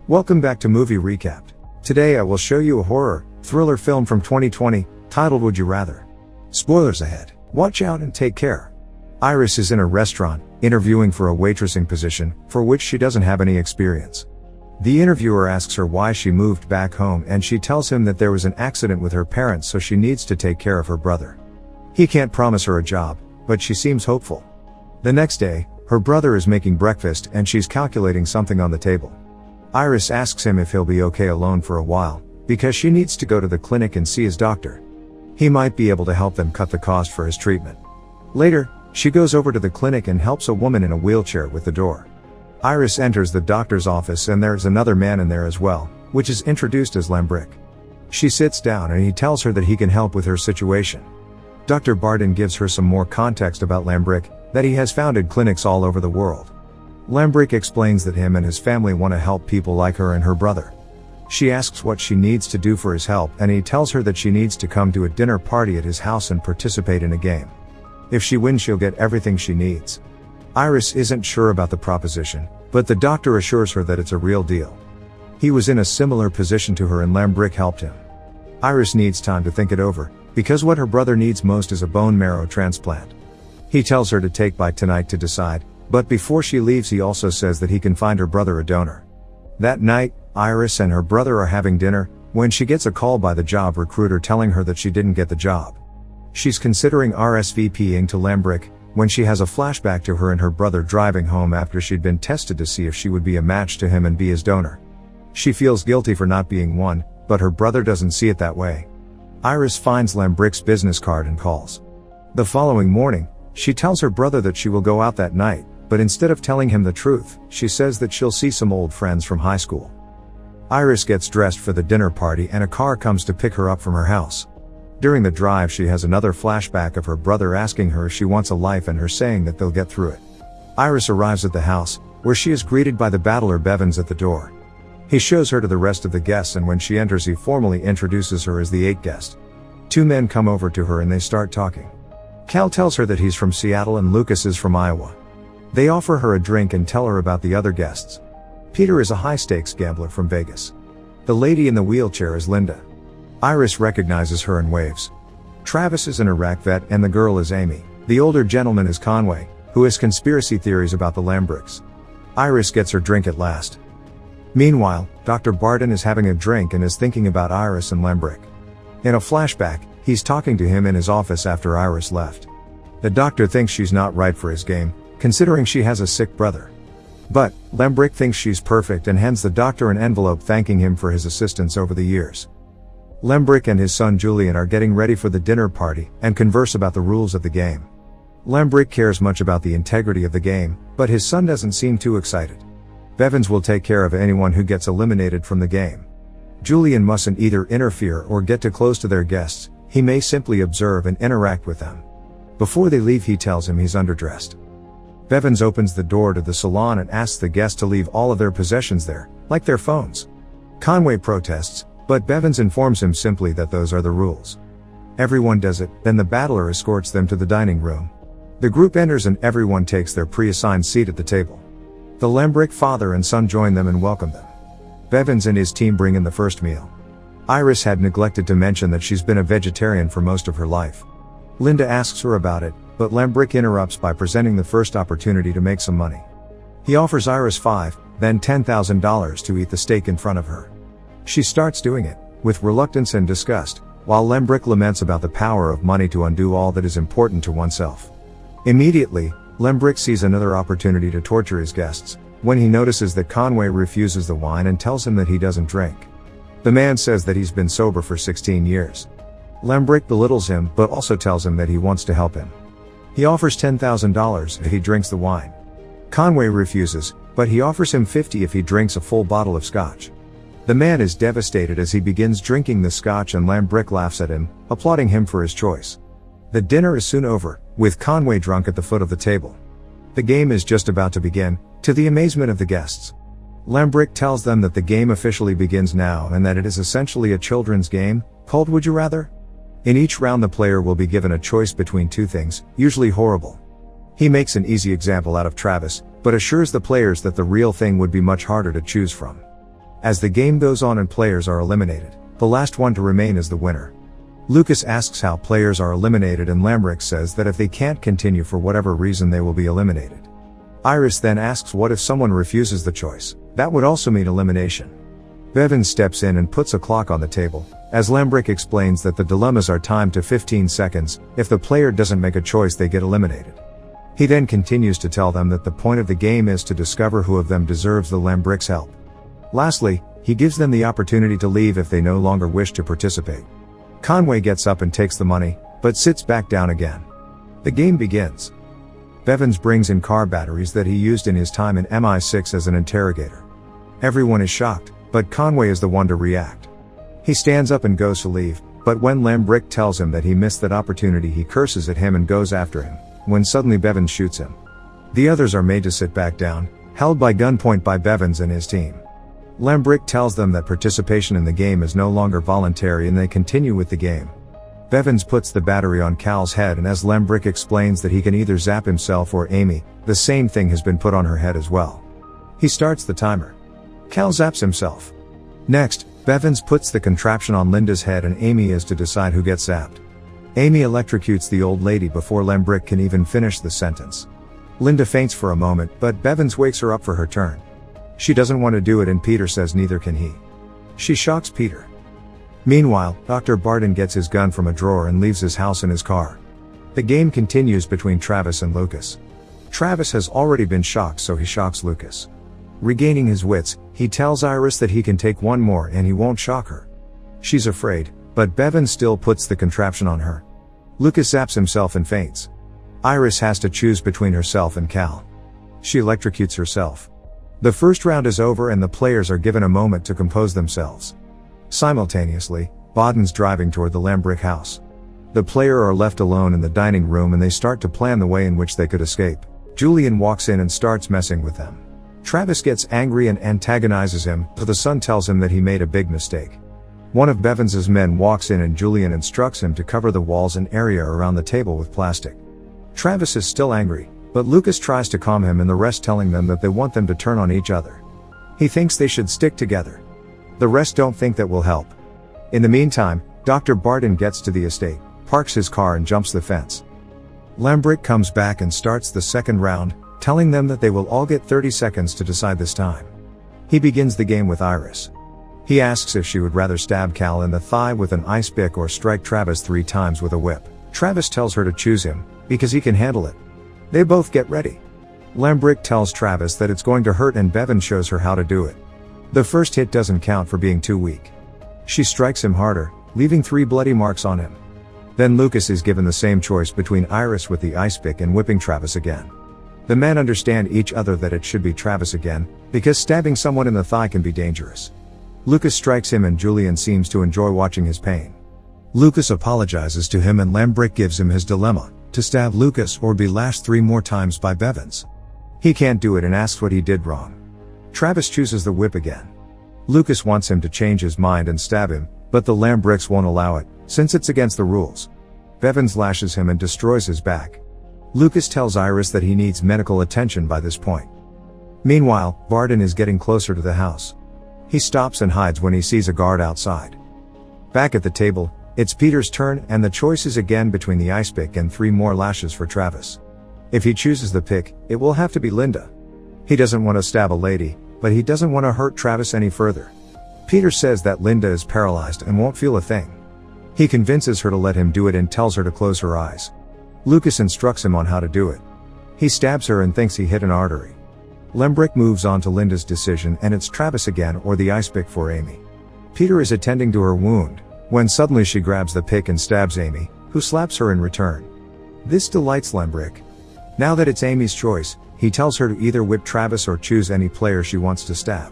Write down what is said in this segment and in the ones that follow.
Welcome back to Movie Recapped. Today I will show you a horror, thriller film from 2020, titled Would You Rather. Spoilers ahead. Watch out and take care. Iris is in a restaurant, interviewing for a waitressing position, for which she doesn't have any experience. The interviewer asks her why she moved back home and she tells him that there was an accident with her parents, so she needs to take care of her brother. He can't promise her a job, but she seems hopeful. The next day, her brother is making breakfast and she's calculating something on the table. Iris asks him if he'll be okay alone for a while, because she needs to go to the clinic and see his doctor. He might be able to help them cut the cost for his treatment. Later, she goes over to the clinic and helps a woman in a wheelchair with the door. Iris enters the doctor's office and there's another man in there as well, which is introduced as Lambrick. She sits down and he tells her that he can help with her situation. Dr. Barden gives her some more context about Lambrick, that he has founded clinics all over the world. Lambrick explains that him and his family want to help people like her and her brother. She asks what she needs to do for his help and he tells her that she needs to come to a dinner party at his house and participate in a game. If she wins, she'll get everything she needs. Iris isn't sure about the proposition, but the doctor assures her that it's a real deal. He was in a similar position to her and Lambrick helped him. Iris needs time to think it over, because what her brother needs most is a bone marrow transplant. He tells her to take by tonight to decide, but before she leaves he also says that he can find her brother a donor. That night, Iris and her brother are having dinner, when she gets a call by the job recruiter telling her that she didn't get the job. She's considering RSVPing to Lambrick, when she has a flashback to her and her brother driving home after she'd been tested to see if she would be a match to him and be his donor. She feels guilty for not being one, but her brother doesn't see it that way. Iris finds Lambrick's business card and calls. The following morning, she tells her brother that she will go out that night, but instead of telling him the truth, she says that she'll see some old friends from high school. Iris gets dressed for the dinner party and a car comes to pick her up from her house. During the drive she has another flashback of her brother asking her if she wants a life and her saying that they'll get through it. Iris arrives at the house, where she is greeted by the battler Bevins at the door. He shows her to the rest of the guests and when she enters he formally introduces her as the 8th guest. 2 men come over to her and they start talking. Cal tells her that he's from Seattle and Lucas is from Iowa. They offer her a drink and tell her about the other guests. Peter is a high-stakes gambler from Vegas. The lady in the wheelchair is Linda. Iris recognizes her and waves. Travis is an Iraq vet and the girl is Amy. The older gentleman is Conway, who has conspiracy theories about the Lambricks. Iris gets her drink at last. Meanwhile, Dr. Barden is having a drink and is thinking about Iris and Lambrick. In a flashback, he's talking to him in his office after Iris left. The doctor thinks she's not right for his game, considering she has a sick brother. But, Lambrick thinks she's perfect and hands the doctor an envelope thanking him for his assistance over the years. Lambrick and his son Julian are getting ready for the dinner party and converse about the rules of the game. Lambrick cares much about the integrity of the game, but his son doesn't seem too excited. Bevins will take care of anyone who gets eliminated from the game. Julian mustn't either interfere or get too close to their guests, he may simply observe and interact with them. Before they leave he tells him he's underdressed. Bevins opens the door to the salon and asks the guests to leave all of their possessions there, like their phones. Conway protests, but Bevins informs him simply that those are the rules. Everyone does it, then the battler escorts them to the dining room. The group enters and everyone takes their pre-assigned seat at the table. The Lambrick father and son join them and welcome them. Bevins and his team bring in the first meal. Iris had neglected to mention that she's been a vegetarian for most of her life. Linda asks her about it, but Lambrick interrupts by presenting the first opportunity to make some money. He offers Iris $5, then $10,000 to eat the steak in front of her. She starts doing it, with reluctance and disgust, while Lambrick laments about the power of money to undo all that is important to oneself. Immediately, Lambrick sees another opportunity to torture his guests, when he notices that Conway refuses the wine and tells him that he doesn't drink. The man says that he's been sober for 16 years. Lambrick belittles him but also tells him that he wants to help him. He offers $10,000 if he drinks the wine. Conway refuses, but he offers him $50 if he drinks a full bottle of scotch. The man is devastated as he begins drinking the scotch and Lambrick laughs at him, applauding him for his choice. The dinner is soon over, with Conway drunk at the foot of the table. The game is just about to begin, to the amazement of the guests. Lambrick tells them that the game officially begins now and that it is essentially a children's game, called Would You Rather? In each round the player will be given a choice between 2 things, usually horrible. He makes an easy example out of Travis, but assures the players that the real thing would be much harder to choose from. As the game goes on and players are eliminated, the last one to remain is the winner. Lucas asks how players are eliminated and Lambrick says that if they can't continue for whatever reason they will be eliminated. Iris then asks what if someone refuses the choice. That would also mean elimination. Bevins steps in and puts a clock on the table, as Lambrick explains that the dilemmas are timed to 15 seconds, if the player doesn't make a choice they get eliminated. He then continues to tell them that the point of the game is to discover who of them deserves the Lambrick's help. Lastly, he gives them the opportunity to leave if they no longer wish to participate. Conway gets up and takes the money, but sits back down again. The game begins. Bevins brings in car batteries that he used in his time in MI6 as an interrogator. Everyone is shocked, but Conway is the one to react. He stands up and goes to leave, but when Lambrick tells him that he missed that opportunity he curses at him and goes after him, when suddenly Bevins shoots him. The others are made to sit back down, held by gunpoint by Bevins and his team. Lambrick tells them that participation in the game is no longer voluntary and they continue with the game. Bevins puts the battery on Cal's head and as Lambrick explains that he can either zap himself or Amy, the same thing has been put on her head as well. He starts the timer. Cal zaps himself. Next, Bevins puts the contraption on Linda's head and Amy is to decide who gets zapped. Amy electrocutes the old lady before Lambrick can even finish the sentence. Linda faints for a moment, but Bevins wakes her up for her turn. She doesn't want to do it and Peter says neither can he. She shocks Peter. Meanwhile, Dr. Barton gets his gun from a drawer and leaves his house in his car. The game continues between Travis and Lucas. Travis has already been shocked, so he shocks Lucas. Regaining his wits, he tells Iris that he can take one more and he won't shock her. She's afraid, but Bevins still puts the contraption on her. Lucas zaps himself and faints. Iris has to choose between herself and Cal. She electrocutes herself. The first round is over and the players are given a moment to compose themselves. Simultaneously, Barton's driving toward the Lambrick house. The players are left alone in the dining room and they start to plan the way in which they could escape. Julian walks in and starts messing with them. Travis gets angry and antagonizes him, but the son tells him that he made a big mistake. One of Bevins's men walks in and Julian instructs him to cover the walls and area around the table with plastic. Travis is still angry, but Lucas tries to calm him and the rest telling them that they want them to turn on each other. He thinks they should stick together. The rest don't think that will help. In the meantime, Dr. Barton gets to the estate, parks his car and jumps the fence. Lambrick comes back and starts the second round, telling them that they will all get 30 seconds to decide this time. He begins the game with Iris. He asks if she would rather stab Cal in the thigh with an ice pick or strike Travis 3 times with a whip. Travis tells her to choose him, because he can handle it. They both get ready. Lambrick tells Travis that it's going to hurt and Bevins shows her how to do it. The first hit doesn't count for being too weak. She strikes him harder, leaving 3 bloody marks on him. Then Lucas is given the same choice between Iris with the ice pick and whipping Travis again. The men understand each other that it should be Travis again, because stabbing someone in the thigh can be dangerous. Lucas strikes him and Julian seems to enjoy watching his pain. Lucas apologizes to him and Lambrick gives him his dilemma, to stab Lucas or be lashed 3 more times by Bevins. He can't do it and asks what he did wrong. Travis chooses the whip again. Lucas wants him to change his mind and stab him, but the Lambricks won't allow it, since it's against the rules. Bevins lashes him and destroys his back. Lucas tells Iris that he needs medical attention by this point. Meanwhile, Barton is getting closer to the house. He stops and hides when he sees a guard outside. Back at the table, it's Peter's turn and the choice is again between the ice pick and 3 more lashes for Travis. If he chooses the pick, it will have to be Linda. He doesn't want to stab a lady, but he doesn't want to hurt Travis any further. Peter says that Linda is paralyzed and won't feel a thing. He convinces her to let him do it and tells her to close her eyes. Lucas instructs him on how to do it. He stabs her and thinks he hit an artery. Lambrick moves on to Linda's decision and it's Travis again or the ice pick for Amy. Peter is attending to her wound, when suddenly she grabs the pick and stabs Amy, who slaps her in return. This delights Lambrick. Now that it's Amy's choice, he tells her to either whip Travis or choose any player she wants to stab.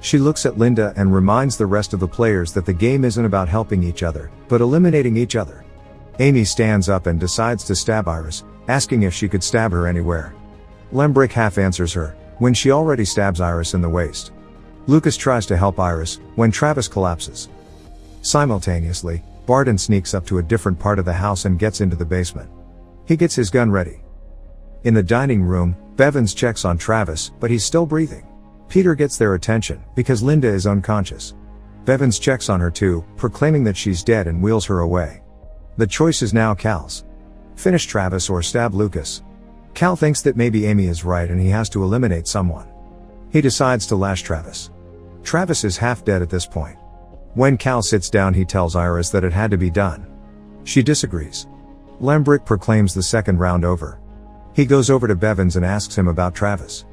She looks at Linda and reminds the rest of the players that the game isn't about helping each other, but eliminating each other. Amy stands up and decides to stab Iris, asking if she could stab her anywhere. Lambrick half answers her, when she already stabs Iris in the waist. Lucas tries to help Iris, when Travis collapses. Simultaneously, Barton sneaks up to a different part of the house and gets into the basement. He gets his gun ready. In the dining room, Bevins checks on Travis, but he's still breathing. Peter gets their attention, because Linda is unconscious. Bevins checks on her too, proclaiming that she's dead and wheels her away. The choice is now Cal's. Finish Travis or stab Lucas. Cal thinks that maybe Amy is right and he has to eliminate someone. He decides to lash Travis. Travis is half dead at this point. When Cal sits down, he tells Iris that it had to be done. She disagrees. Lembrick proclaims the second round over. He goes over to Bevins and asks him about Travis.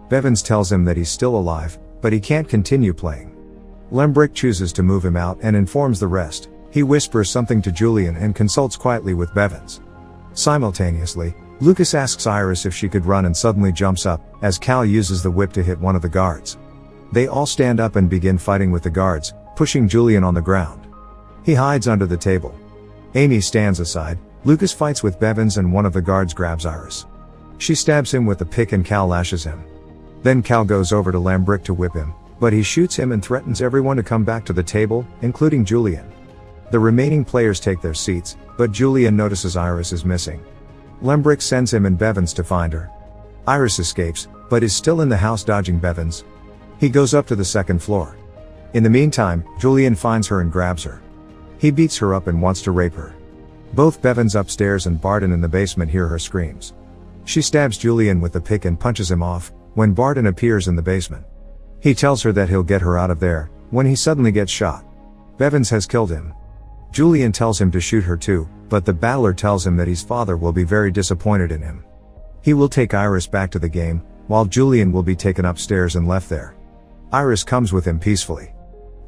Bevins tells him that he's still alive, but he can't continue playing. Lembrick chooses to move him out and informs the rest. He whispers something to Julian and consults quietly with Bevins. Simultaneously, Lucas asks Iris if she could run and suddenly jumps up, as Cal uses the whip to hit one of the guards. They all stand up and begin fighting with the guards, pushing Julian on the ground. He hides under the table. Amy stands aside. Lucas fights with Bevins and one of the guards grabs Iris. She stabs him with the pick and Cal lashes him. Then Cal goes over to Lembrick to whip him, but he shoots him and threatens everyone to come back to the table, including Julian. The remaining players take their seats, but Julian notices Iris is missing. Lembrick sends him and Bevins to find her. Iris escapes, but is still in the house dodging Bevins. He goes up to the second floor. In the meantime, Julian finds her and grabs her. He beats her up and wants to rape her. Both Bevins upstairs and Barton in the basement hear her screams. She stabs Julian with the pick and punches him off, when Barton appears in the basement. He tells her that he'll get her out of there, when he suddenly gets shot. Bevins has killed him. Julian tells him to shoot her too, but the battler tells him that his father will be very disappointed in him. He will take Iris back to the game, while Julian will be taken upstairs and left there. Iris comes with him peacefully.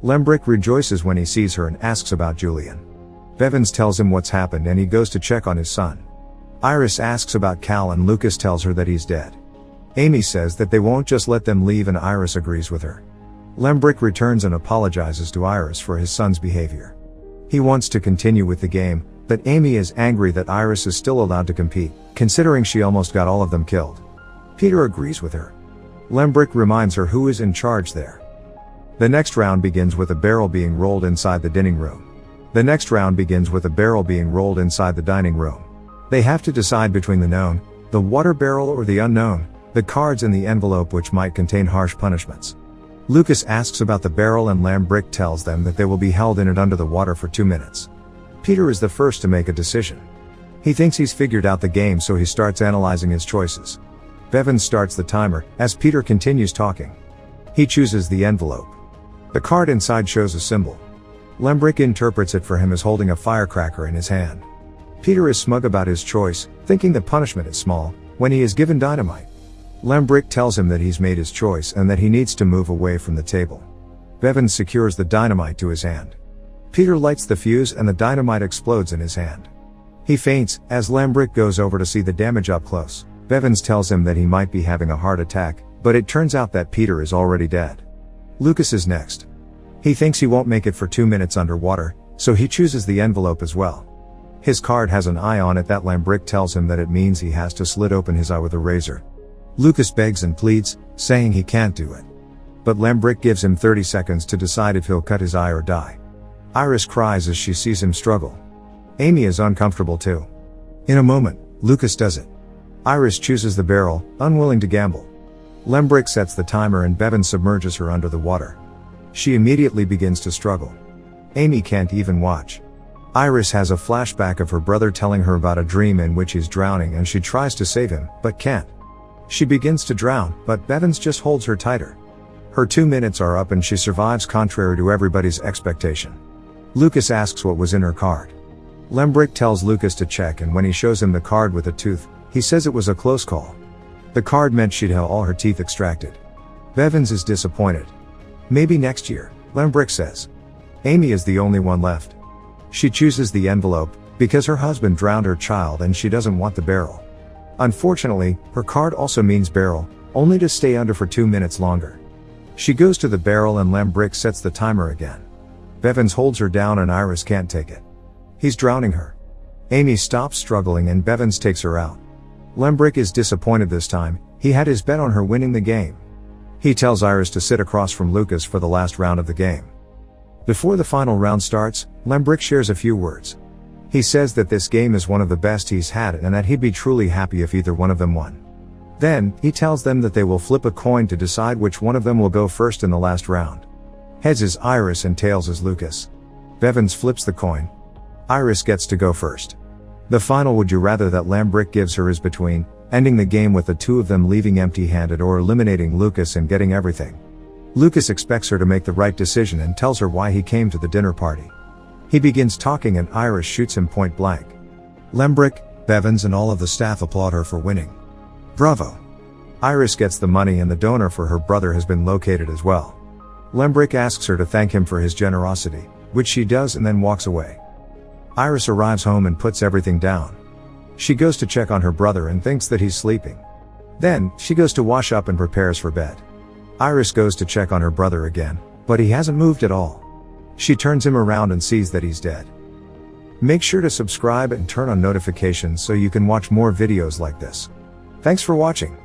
Lembrick rejoices when he sees her and asks about Julian. Bevins tells him what's happened and he goes to check on his son. Iris asks about Cal and Lucas tells her that he's dead. Amy says that they won't just let them leave and Iris agrees with her. Lembrick returns and apologizes to Iris for his son's behavior. He wants to continue with the game, but Amy is angry that Iris is still allowed to compete, considering she almost got all of them killed. Peter agrees with her. Lembrick reminds her who is in charge there. The next round begins with a barrel being rolled inside the dining room. The next round begins with a barrel being rolled inside the dining room. They have to decide between the known, the water barrel, or the unknown, the cards in the envelope, which might contain harsh punishments. Lucas asks about the barrel and Lembrick tells them that they will be held in it under the water for 2 minutes. Peter is the first to make a decision. He thinks he's figured out the game, so he starts analyzing his choices. Bevins starts the timer, as Peter continues talking. He chooses the envelope. The card inside shows a symbol. Lembrick interprets it for him as holding a firecracker in his hand. Peter is smug about his choice, thinking the punishment is small, when he is given dynamite. Lembrick tells him that he's made his choice and that he needs to move away from the table. Bevins secures the dynamite to his hand. Peter lights the fuse and the dynamite explodes in his hand. He faints, as Lembrick goes over to see the damage up close. Bevins tells him that he might be having a heart attack, but it turns out that Peter is already dead. Lucas is next. He thinks he won't make it for 2 minutes underwater, so he chooses the envelope as well. His card has an eye on it that Lembrick tells him that it means he has to slit open his eye with a razor. Lucas begs and pleads, saying he can't do it. But Lembrick gives him 30 seconds to decide if he'll cut his eye or die. Iris cries as she sees him struggle. Amy is uncomfortable too. In a moment, Lucas does it. Iris chooses the barrel, unwilling to gamble. Lembrick sets the timer and Bevins submerges her under the water. She immediately begins to struggle. Amy can't even watch. Iris has a flashback of her brother telling her about a dream in which he's drowning and she tries to save him, but can't. She begins to drown, but Bevins just holds her tighter. Her 2 minutes are up and she survives contrary to everybody's expectation. Lucas asks what was in her card. Lembrick tells Lucas to check, and when he shows him the card with a tooth, he says it was a close call. The card meant she'd have all her teeth extracted. Bevins is disappointed. Maybe next year, Lembrick says. Amy is the only one left. She chooses the envelope, because her husband drowned her child and she doesn't want the barrel. Unfortunately, her card also means barrel, only to stay under for 2 minutes longer. She goes to the barrel and Lembrick sets the timer again. Bevins holds her down and Iris can't take it. He's drowning her. Amy stops struggling and Bevins takes her out. Lembrick is disappointed this time. He had his bet on her winning the game. He tells Iris to sit across from Lucas for the last round of the game. Before the final round starts, Lembrick shares a few words. He says that this game is one of the best he's had and that he'd be truly happy if either one of them won. Then, he tells them that they will flip a coin to decide which one of them will go first in the last round. Heads is Iris and tails is Lucas. Bevins flips the coin. Iris gets to go first. The final would you rather that Lambrick gives her is between ending the game with the two of them leaving empty-handed or eliminating Lucas and getting everything. Lucas expects her to make the right decision and tells her why he came to the dinner party. He begins talking and Iris shoots him point blank. Lambrick, Bevins and all of the staff applaud her for winning. Bravo! Iris gets the money and the donor for her brother has been located as well. Lambrick asks her to thank him for his generosity, which she does and then walks away. Iris arrives home and puts everything down. She goes to check on her brother and thinks that he's sleeping. Then, she goes to wash up and prepares for bed. Iris goes to check on her brother again, but he hasn't moved at all. She turns him around and sees that he's dead. Make sure to subscribe and turn on notifications so you can watch more videos like this. Thanks for watching.